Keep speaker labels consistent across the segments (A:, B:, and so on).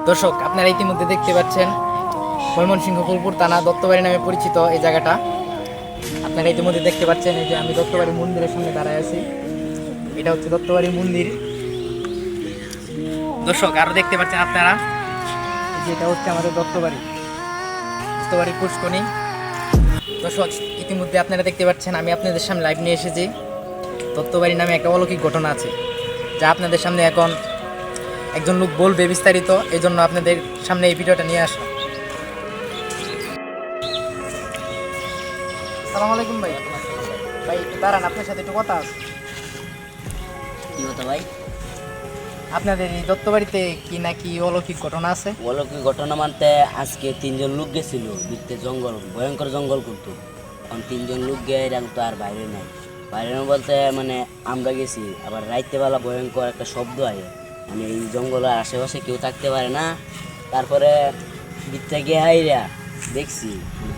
A: দর্শক, আপনারা ইতিমধ্যে দেখতে পাচ্ছেন ময়মনসিংহ ফুলপুর থানা দত্তবাড়ি নামে পরিচিত এই জায়গাটা। আপনারা ইতিমধ্যে দেখতে পাচ্ছেন এই যে আমি দত্তবাড়ি মন্দিরের সামনে দাঁড়ায় আছি। এটা হচ্ছে দত্তবাড়ি মন্দির। দর্শক, আরো দেখতে পাচ্ছেন আপনারা এই যে এটা হচ্ছে আমাদের দত্তবাড়ি পুষ্করণী। দর্শক, ইতিমধ্যে আপনারা দেখতে পাচ্ছেন আমি আপনাদের সামনে লাইভ নিয়ে এসেছি। দত্তবাড়ি নামে একটা অলৌকিক ঘটনা আছে, যা আপনাদের সামনে এখন একজন লোক বলবে বিস্তারিত। এই জন্য আপনাদের সামনে এই ভিডিওটা নিয়ে আসলাম। আসসালামু আলাইকুম ভাই। ভাই একটু দাঁড়ান, আপনার সাথে একটু কথা আছে।
B: কি হতো ভাই?
A: আপনাদের এই দত্তবাড়িতে কি নাকি অলৌকিক ঘটনা আছে?
B: অলৌকিক ঘটনা মানতে আজকে 3জন লোক গেছিল ভিতরে, জঙ্গল, ভয়ঙ্কর জঙ্গল করতো। এখন 3জন লোক গিয়ে এরকম তো আর বাইরে নাই। বাইরে না বলতে মানে আমরা গেছি, আবার রাইতেবেলা ভয়ঙ্কর একটা শব্দ হয়, মানে এই জঙ্গলের আশেপাশে কেউ থাকতে পারে না। তারপরে ভিতরে গিয়ে হাইরা দেখছি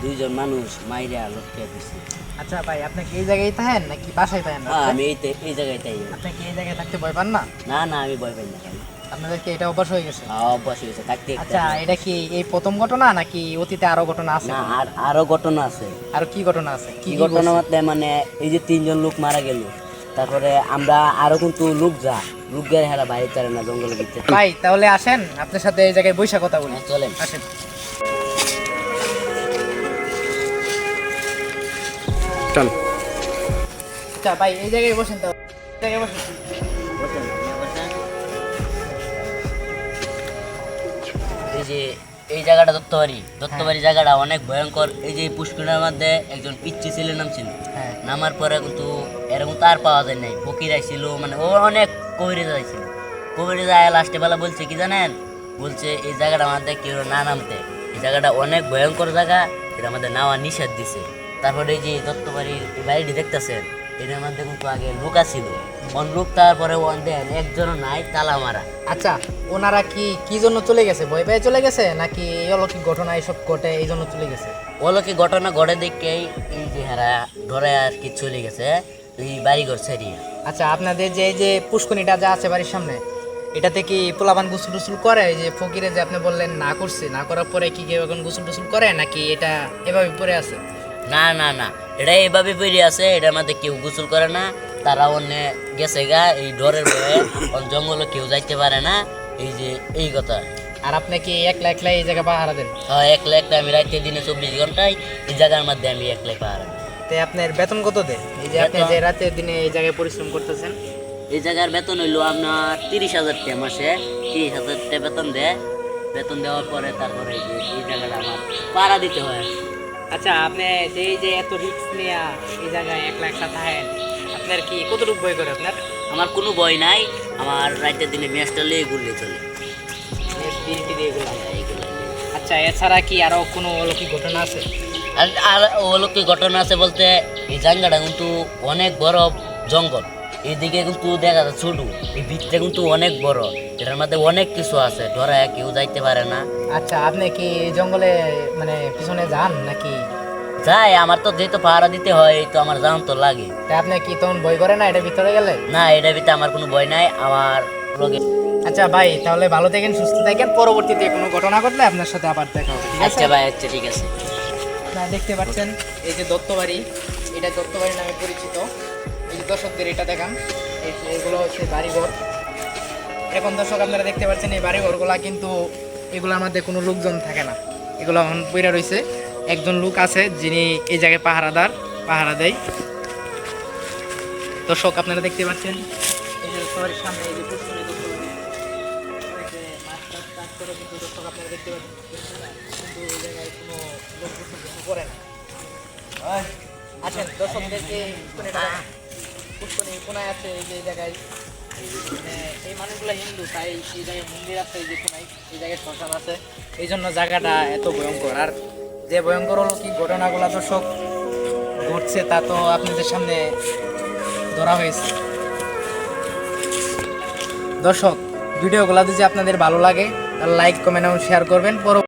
B: 2জন মানুষ মাইরা লটকে দিচ্ছে।
A: আচ্ছা ভাই, আপনি কি এই জায়গায় থাকেন নাকি বাসায় থাকেন?
B: হ্যাঁ, আমি এই জায়গায় তাই।
A: আপনি কি এই জায়গায় থাকতে ভয় পান না?
B: না না, আমি ভয় পাই না ভাই।
A: আপনাদেরকে এটা অভ্যাস হয়ে গেছে?
B: অভ্যাস হয়ে গেছে থাকতে।
A: আচ্ছা, এটা কি এই প্রথম ঘটনা নাকি অতীতে আরো ঘটনা আছে?
B: না, আরো ঘটনা আছে।
A: আর কি ঘটনা আছে?
B: কি ঘটনা মানে এই যে 3জন লোক মারা গেল, তারপরে আমরা আরো কিন্তু লোক গেলে হেরা বাইরে চারে না জঙ্গলের ভিতরে।
A: ভাই তাহলে আসেন, আপনার সাথে এই জায়গায় বৈশা কথা বলি।
B: চলেন।
A: আসেন।
B: চল।
A: আচ্ছা ভাই, এই জায়গায় বসেন। তো এই জায়গায় বসেন।
B: এই যে এই জায়গাটা দত্তবাড়ি জায়গাটা অনেক ভয়ঙ্কর। এই যে পুষ্করিণীর মধ্যে একজন পিচ্ছি ছেলে নামছিল,
A: হ্যাঁ।
B: নামার পরে কিন্তু এরকম তার পাওয়া যায় নাই। ফকির আইছিল, মানে ও অনেক কবিরে যাইছিল। কবিরে যায় লাস্টে বেলা বলছে কি জানেন, বলছে এই জায়গাটা আমাদের কেউ না নামতে, এই জায়গাটা অনেক ভয়ঙ্কর জায়গা, এটা আমাদের নাওয়া নিষেধ দিছে। তারপরে এই যে দত্তবাড়ির এই বাড়িটি দেখতেছেন, এটার মধ্যে কিন্তু আগে লুকা ছিল, লোক তারপরে দেন একজনও নাই, তালা মারা।
A: আচ্ছা, ওনারা কি জন্য চলে গেছে? ভয় পেয়ে চলে গেছে নাকি এই অলৌকিক ঘটনা এসব ঘটে এই জন্য চলে গেছে?
B: অলৌকিক ঘটনা ঘটে দেখেই এই যে হারা ধরে আর কি চলে গেছে এই বাড়িঘর ছেড়িয়ে।
A: আচ্ছা, আপনাদের যে এই যে পুষ্করিণীটা যা আছে বাড়ির সামনে, এটাতে কি পোলাপান গোসল টুসুল করে? এই যে ফকিরে যে আপনি বললেন না করছে, না করার পরে কি কেউ এখন গোসল টুসুল করে নাকি এটা এভাবে পড়ে আছে?
B: না না না, এটা এইভাবে পড়ে আছে, এটার মধ্যে কেউ গোসল করে না। তারা অন্য গেছে গা এই ডরের ভয়ে, জঙ্গলে কেউ যাইতে পারে না। এই যে এই কথা।
A: আর আপনি কি একলা একলা এই জায়গা পাহারা দেন?
B: হ্যাঁ, একলা একটা আমি রাইতে দিনে 24 ঘন্টায় এই জায়গার মধ্যে আমি একলাই পাহারা দিই।
A: তে আপনার বেতন কত দেয় এই যে আপনি যে রাতে দিনে এই জায়গায় পরিশ্রম করতেছেন?
B: এই জায়গার বেতন হইলো আপনার 30,000 টাকা মাসে। 30,000 টাকা বেতন দেয়। বেতন দেওয়ার পরে তারপরে এই জায়গাটা আমার পাহারা দিতে হয়।
A: আচ্ছা, আপনি যে এই যে এত রিস্ক নিয়ে এই জায়গায় একলা একলা থাকেন, আপনার কি কতটুকু ভয় করে আপনার?
B: আমার কোনো ভয় নাই, আমার রাইতের দিনে ম্যাচটা লিয়ে ঘুরলে চলে।
A: আচ্ছা, এছাড়া কি আরো কোনো অলৌকিক ঘটনা আছে?
B: আর অলৌকিক ঘটনা আছে বলতে এই জায়গাটা কিন্তু অনেক বড় জঙ্গল। এইদিকে কিন্তু দেখা যায় ছোট, এই ভিতরে কিন্তু অনেক বড়। এটার মধ্যে অনেক কিছু আছে, ধরা কেউ যাইতে পারে না।
A: আচ্ছা, আপনি কি এই জঙ্গলে মানে পিছনে যান নাকি?
B: যাই, আমার তো যেহেতু পাহারা দিতে হয়, এই তো আমার যাওয়ান তো লাগে।
A: তা আপনি কি তখন ভয় করে না এটা ভিতরে গেলে?
B: না, এটার ভিতরে আমার কোনো ভয় নাই আমার লগে।
A: আচ্ছা ভাই, তাহলে ভালো থাকেন, সুস্থ থাকেন। পরবর্তীতে কোনো ঘটনা ঘটলে আপনার সাথে আবার দেখা হবে, ঠিক আছে?
B: আচ্ছা ভাই, আচ্ছা ঠিক আছে।
A: আপনারা দেখতে পাচ্ছেন এই যে দত্তবাড়ি, এটা দত্তবাড়ি নামে পরিচিত। এই যে দর্শকদের এটা দেখান, এইগুলো হচ্ছে বাড়িঘর। এখন দর্শক আপনারা দেখতে পাচ্ছেন এই বাড়িঘরগুলা কিন্তু এগুলোর মধ্যে কোনো লোকজন থাকে না, এগুলো এখন পইরা রয়েছে। একজন লোক আছে যিনি এই জায়গায় পাহারা দেয়। দর্শক আপনারা দেখতে পাচ্ছেন এই যে দত্তবাড়ির সামনে এই যে পুষ্করিণী দত্তবাড়ি, মাছ চাষ করে কিন্তু দর্শক আপনারা দেখতে পাচ্ছেন, কিন্তু এই জায়গায় কোনো লোক কিছু করে না। আচ্ছা, দর্শকদেরকে পুষ্করিণী কোনায় আছে এই যে এই জায়গায়, মানে এই মানুষগুলো হিন্দু, তাই এই জায়গায় মন্দির আছে, এই যে কোনায় এই জায়গায় শ্মশান আছে, এই জন্য জায়গাটা এত ভয়ঙ্কর। আর যে ভয়ঙ্কর অলৌকিক ঘটনাগুলো দর্শক ঘটছে তা তো আপনাদের সামনে ধরা হয়েছে। দর্শক, ভিডিওগুলো যদি আপনাদের ভালো লাগে তাহলে লাইক, কমেন্ট এবং শেয়ার করবেন।